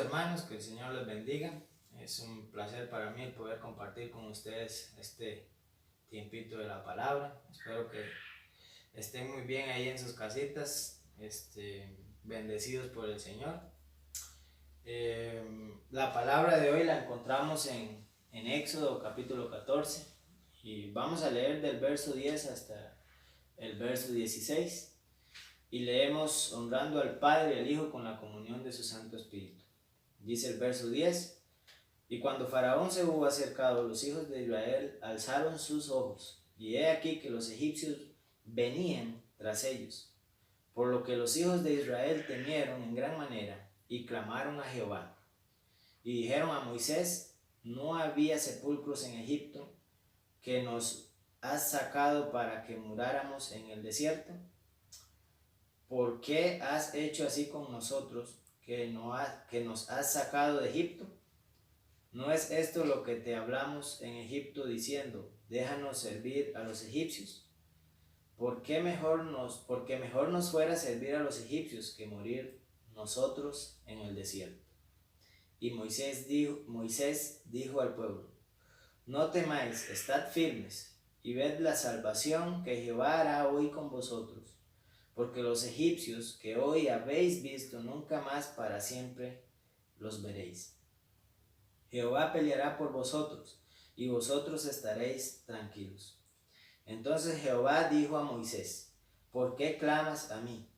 hermanos, que el Señor les bendiga. Es un placer para mí poder compartir con ustedes este tiempito de la palabra. Espero que estén muy bien ahí en sus casitas, bendecidos por el Señor. La palabra de hoy la encontramos en Éxodo capítulo 14 y vamos a leer del verso 10 hasta el verso 16. Y leemos honrando al Padre y al Hijo con la comunión de su Santo Espíritu. Dice el verso 10: Y cuando Faraón se hubo acercado, los hijos de Israel alzaron sus ojos, y he aquí que los egipcios venían tras ellos. Por lo que los hijos de Israel temieron en gran manera, y clamaron a Jehová. Y dijeron a Moisés: ¿No había sepulcros en Egipto, que nos has sacado para que muráramos en el desierto? ¿Por qué has hecho así con nosotros, que nos has sacado de Egipto? ¿No es esto lo que te hablamos en Egipto diciendo: déjanos servir a los egipcios? Porque mejor nos fuera servir a los egipcios que morir nosotros en el desierto. Y Moisés dijo al pueblo: no temáis, estad firmes, y ved la salvación que Jehová hará hoy con vosotros. Porque los egipcios que hoy habéis visto, nunca más para siempre los veréis. Jehová peleará por vosotros, y vosotros estaréis tranquilos. Entonces Jehová dijo a Moisés: ¿por qué clamas a mí?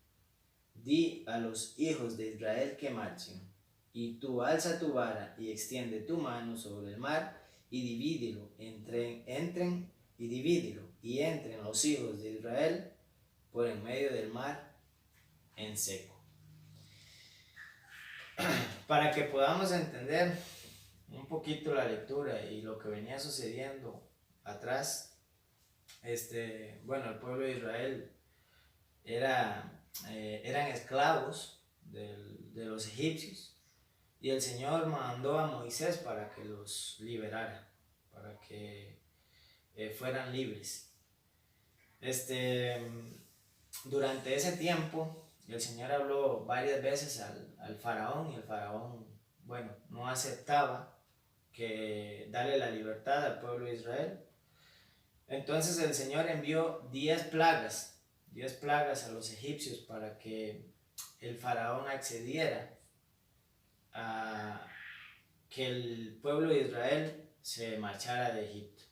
Di a los hijos de Israel que marchen, y tú alza tu vara y extiende tu mano sobre el mar, y divídelo, entren los hijos de Israel por en medio del mar en seco. Para que podamos entender un poquito la lectura y lo que venía sucediendo atrás, el pueblo de Israel eran esclavos de los egipcios, y el Señor mandó a Moisés para que los liberara, para que fueran libres. Durante ese tiempo el Señor habló varias veces al faraón, y el faraón, no aceptaba que darle la libertad al pueblo de Israel. Entonces el Señor envió 10 plagas a los egipcios para que el faraón accediera a que el pueblo de Israel se marchara de Egipto.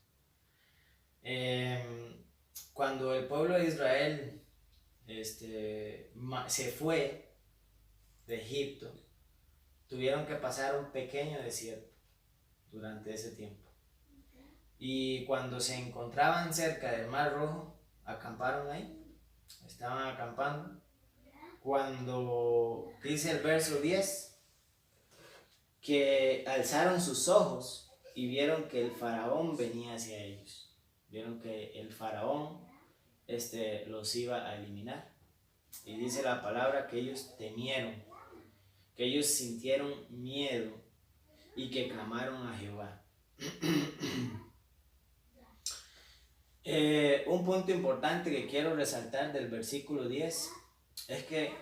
Cuando el pueblo de Israel se fue de Egipto, tuvieron que pasar un pequeño desierto durante ese tiempo. Y cuando se encontraban cerca del Mar Rojo, acamparon ahí, estaban acampando. Cuando dice el verso 10, que alzaron sus ojos y vieron que el faraón venía hacia ellos. Vieron que el faraón los iba a eliminar. Y dice la palabra que ellos temieron, que ellos sintieron miedo y que clamaron a Jehová. Un punto importante que quiero resaltar del versículo 10 es que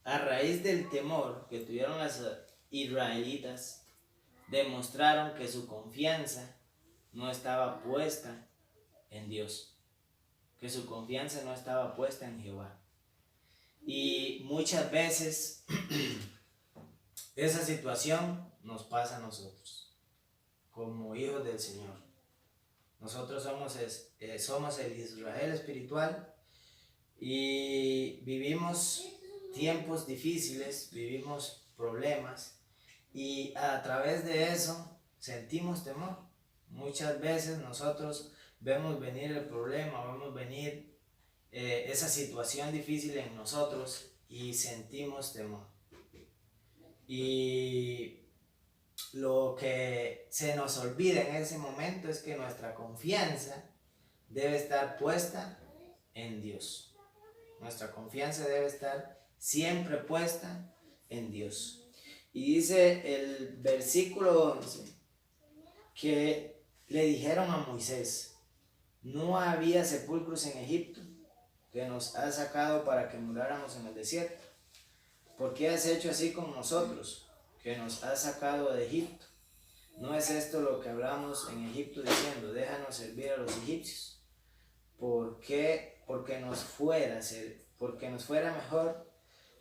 a raíz del temor que tuvieron las israelitas, demostraron que su confianza no estaba puesta en Dios, que su confianza no estaba puesta en Jehová. Y muchas veces esa situación nos pasa a nosotros como hijos del Señor. Nosotros somos el Israel espiritual y vivimos tiempos difíciles, vivimos problemas, y a través de eso sentimos temor. Muchas veces nosotros vemos venir el problema, vemos venir esa situación difícil en nosotros y sentimos temor. Y lo que se nos olvida en ese momento es que nuestra confianza debe estar puesta en Dios. Nuestra confianza debe estar siempre puesta en Dios. Y dice el versículo 11 que le dijeron a Moisés: no había sepulcros en Egipto, que nos has sacado para que muráramos en el desierto. ¿Por qué has hecho así con nosotros, que nos has sacado de Egipto. ¿No es esto lo que hablamos en Egipto diciendo, déjanos servir a los egipcios? Porque nos fuera mejor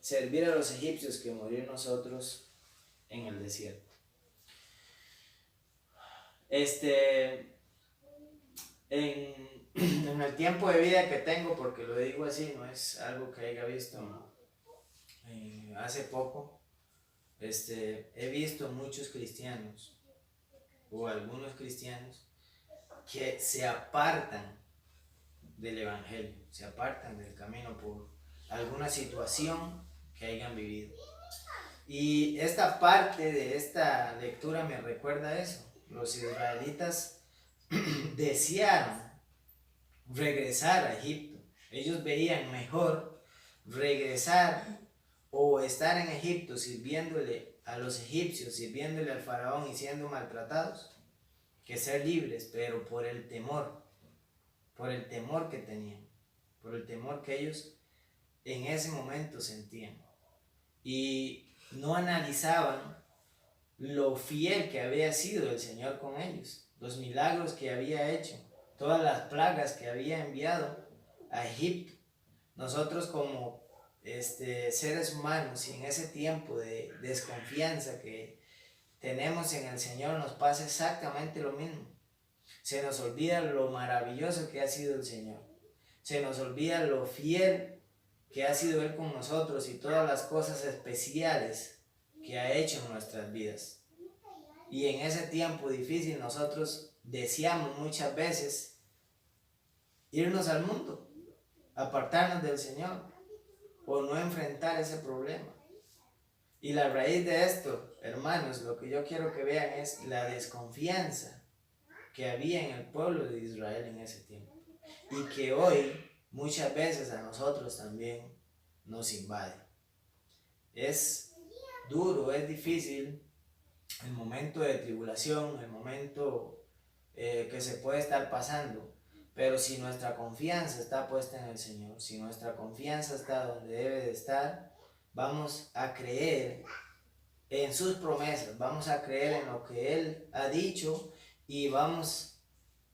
servir a los egipcios que morir nosotros en el desierto. En el tiempo de vida que tengo, porque lo digo así, no es algo que haya visto hace poco, he visto muchos cristianos o algunos cristianos que se apartan del evangelio, se apartan del camino por alguna situación que hayan vivido. Y esta parte de esta lectura me recuerda eso. Los israelitas desearon regresar a Egipto. Ellos veían mejor regresar o estar en Egipto sirviéndole a los egipcios, sirviéndole al faraón y siendo maltratados, que ser libres, pero por el temor que tenían, por el temor que ellos en ese momento sentían. Y no analizaban lo fiel que había sido el Señor con ellos, los milagros que había hecho, todas las plagas que había enviado a Egipto. Nosotros como seres humanos, y en ese tiempo de desconfianza que tenemos en el Señor, nos pasa exactamente lo mismo. Se nos olvida lo maravilloso que ha sido el Señor. Se nos olvida lo fiel que ha sido Él con nosotros y todas las cosas especiales que ha hecho en nuestras vidas. Y en ese tiempo difícil nosotros deseamos muchas veces irnos al mundo, apartarnos del Señor o no enfrentar ese problema. Y la raíz de esto, hermanos, lo que yo quiero que vean es la desconfianza que había en el pueblo de Israel en ese tiempo y que hoy muchas veces a nosotros también nos invade. Es duro, es difícil el momento de tribulación, el momento que se puede estar pasando, pero si nuestra confianza está puesta en el Señor, si nuestra confianza está donde debe de estar, vamos a creer en sus promesas, vamos a creer en lo que Él ha dicho y vamos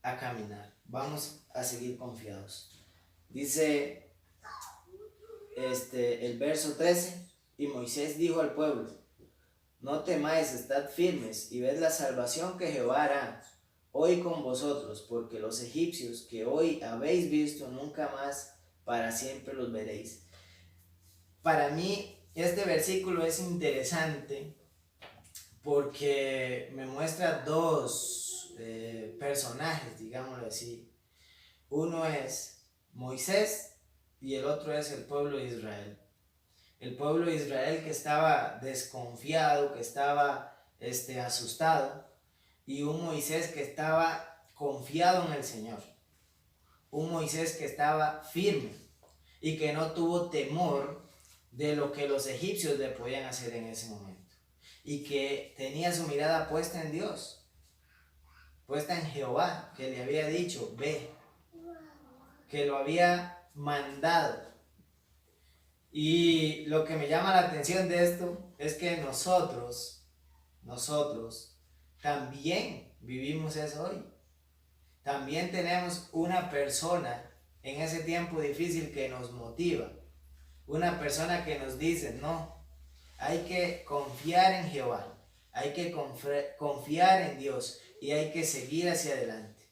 a caminar, vamos a seguir confiados. Dice el verso 13, y Moisés dijo al pueblo, no temáis, estad firmes y ved la salvación que Jehová hará hoy con vosotros, porque los egipcios que hoy habéis visto nunca más para siempre los veréis. Para mí este versículo es interesante porque me muestra dos personajes, digámoslo así. Uno es Moisés y el otro es el pueblo de Israel. El pueblo de Israel que estaba desconfiado, que estaba asustado, y un Moisés que estaba confiado en el Señor. Un Moisés que estaba firme y que no tuvo temor de lo que los egipcios le podían hacer en ese momento. Y que tenía su mirada puesta en Dios, puesta en Jehová, que le había dicho, ve, que lo había mandado. Y lo que me llama la atención de esto es que nosotros también vivimos eso hoy. También tenemos una persona en ese tiempo difícil que nos motiva. Una persona que nos dice, no, hay que confiar en Jehová, hay que confiar en Dios y hay que seguir hacia adelante.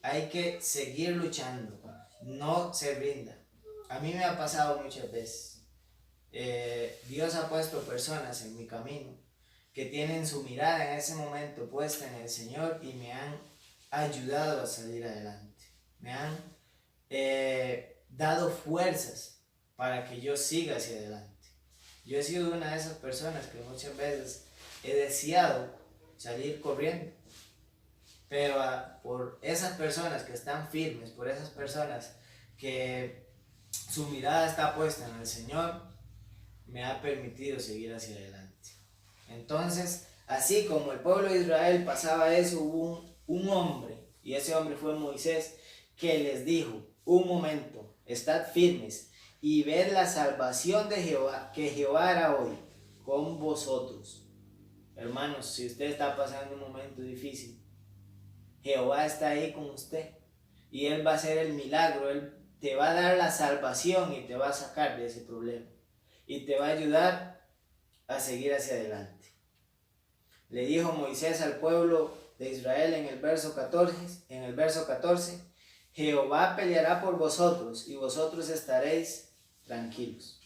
Hay que seguir luchando, no se rinda. A mí me ha pasado muchas veces. Dios ha puesto personas en mi camino que tienen su mirada en ese momento puesta en el Señor y me han ayudado a salir adelante. Me han dado fuerzas para que yo siga hacia adelante. Yo he sido una de esas personas que muchas veces he deseado salir corriendo, pero por esas personas que están firmes, por esas personas que su mirada está puesta en el Señor, me ha permitido seguir hacia adelante. Entonces, así como el pueblo de Israel pasaba eso, hubo un hombre, y ese hombre fue Moisés, que les dijo, un momento, estad firmes y ved la salvación de Jehová, que Jehová hará hoy con vosotros. hermanos, si usted está pasando un momento difícil, Jehová está ahí con usted y Él va a hacer el milagro, Él te va a dar la salvación y te va a sacar de ese problema y te va a ayudar a seguir hacia adelante. Le dijo Moisés al pueblo de Israel en el verso 14, Jehová peleará por vosotros y vosotros estaréis tranquilos.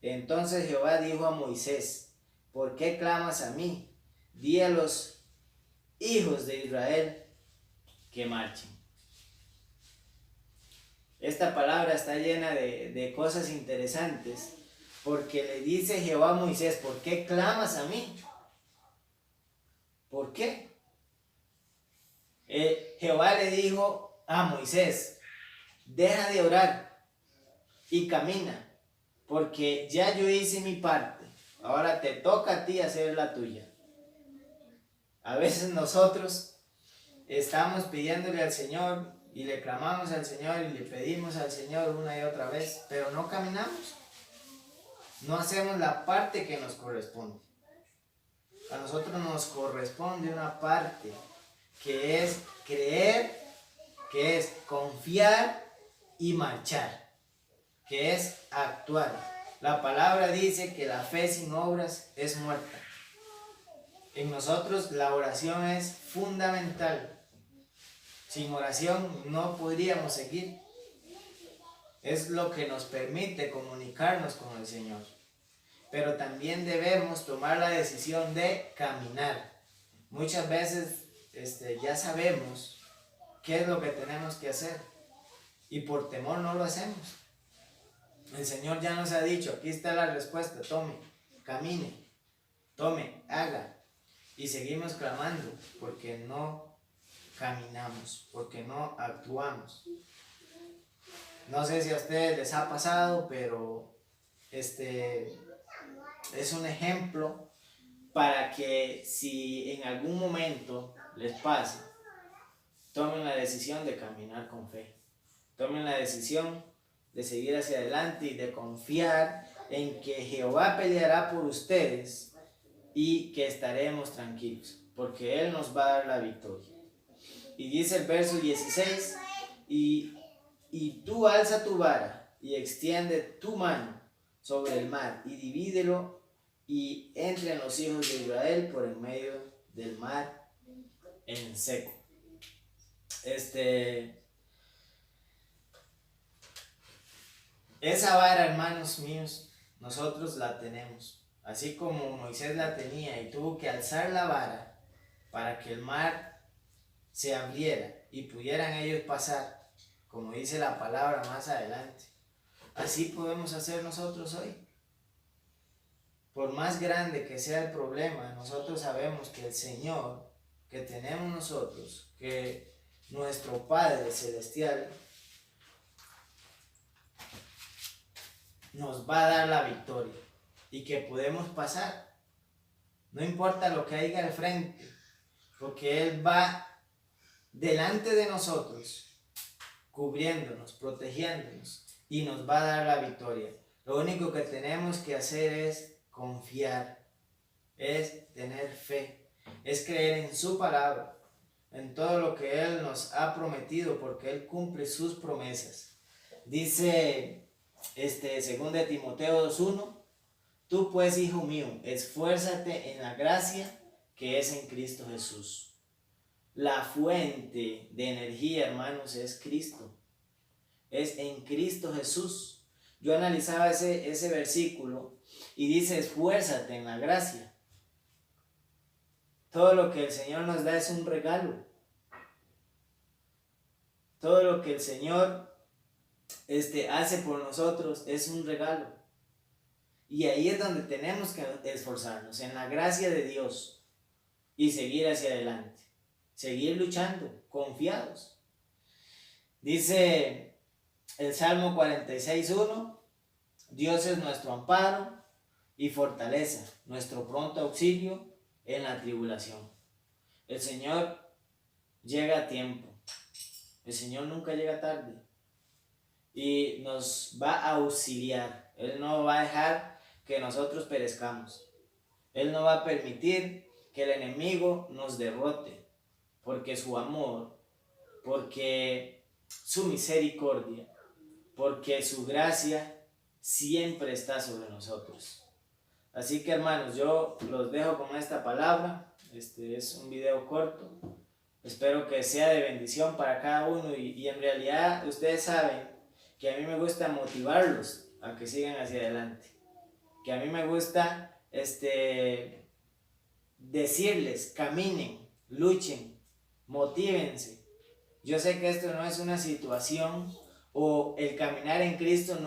Entonces Jehová dijo a Moisés, ¿por qué clamas a mí? Di a los hijos de Israel que marchen. Esta palabra está llena de cosas interesantes, porque le dice Jehová a Moisés, ¿por qué clamas a mí? ¿Por qué? Jehová le dijo a Moisés, deja de orar y camina, porque ya yo hice mi parte, ahora te toca a ti hacer la tuya. A veces nosotros estamos pidiéndole al Señor y le clamamos al Señor y le pedimos al Señor una y otra vez, pero no caminamos, no hacemos la parte que nos corresponde. A nosotros nos corresponde una parte que es creer, que es confiar y marchar, que es actuar. La palabra dice que la fe sin obras es muerta. En nosotros la oración es fundamental. Sin oración no podríamos seguir. Es lo que nos permite comunicarnos con el Señor. Pero también debemos tomar la decisión de caminar. Muchas veces ya sabemos qué es lo que tenemos que hacer y por temor no lo hacemos. El Señor ya nos ha dicho, aquí está la respuesta, tome, camine, tome, haga. Y seguimos clamando porque no caminamos, porque no actuamos. No sé si a ustedes les ha pasado, pero es un ejemplo para que si en algún momento les pasa, tomen la decisión de caminar con fe. Tomen la decisión de seguir hacia adelante y de confiar en que Jehová peleará por ustedes y que estaremos tranquilos, porque Él nos va a dar la victoria. Y dice el verso 16, y tú alza tu vara y extiende tu mano sobre el mar y divídelo y entren los hijos de Israel por en medio del mar en seco. Esa vara, hermanos míos, nosotros la tenemos. Así como Moisés la tenía y tuvo que alzar la vara para que el mar se abriera y pudieran ellos pasar, como dice la palabra más adelante. Así podemos hacer nosotros hoy. Por más grande que sea el problema, nosotros sabemos que el Señor que tenemos nosotros, que nuestro Padre Celestial nos va a dar la victoria y que podemos pasar. No importa lo que haya al frente, porque Él va delante de nosotros, cubriéndonos, protegiéndonos y nos va a dar la victoria. Lo único que tenemos que hacer es confiar, es tener fe, es creer en su palabra, en todo lo que Él nos ha prometido, porque Él cumple sus promesas. Dice 2 Timoteo 2:1, tú pues, hijo mío, esfuérzate en la gracia que es en Cristo Jesús. La fuente de energía, hermanos, es Cristo. Es en Cristo Jesús. Yo analizaba ese versículo y dice, esfuérzate en la gracia. Todo lo que el Señor nos da es un regalo. Todo lo que el Señor hace por nosotros es un regalo. Y ahí es donde tenemos que esforzarnos, en la gracia de Dios, y seguir hacia adelante. Seguir luchando, confiados. Dice el Salmo 46:1, Dios es nuestro amparo y fortaleza, nuestro pronto auxilio en la tribulación. El Señor llega a tiempo. El Señor nunca llega tarde. Y nos va a auxiliar. Él no va a dejar que nosotros perezcamos. Él no va a permitir que el enemigo nos derrote, porque su amor, porque su misericordia, porque su gracia siempre está sobre nosotros. Así que hermanos, yo los dejo con esta palabra. Este es un video corto. Espero que sea de bendición para cada uno y en realidad ustedes saben que a mí me gusta motivarlos a que sigan hacia adelante. Que a mí me gusta decirles, caminen, luchen, motívense. Yo sé que esto no es una situación o el caminar en Cristo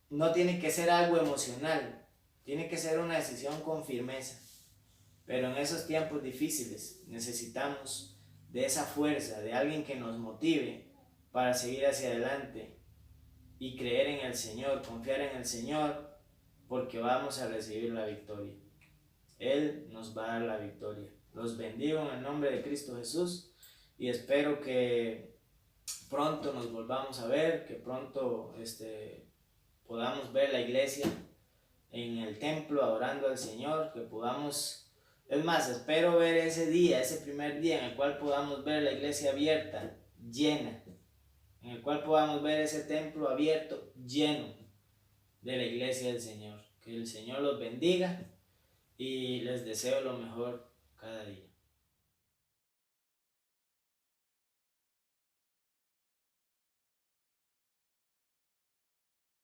no tiene que ser algo emocional, tiene que ser una decisión con firmeza. Pero en esos tiempos difíciles necesitamos de esa fuerza, de alguien que nos motive para seguir hacia adelante y creer en el Señor, confiar en el Señor, porque vamos a recibir la victoria. Él nos va a dar la victoria. Los bendigo en el nombre de Cristo Jesús y espero que pronto nos volvamos a ver, que pronto podamos ver la iglesia en el templo adorando al Señor, que podamos, es más, espero ver ese día, ese primer día en el cual podamos ver la iglesia abierta, llena, en el cual podamos ver ese templo abierto, lleno de la iglesia del Señor. Que el Señor los bendiga y les deseo lo mejor cada día.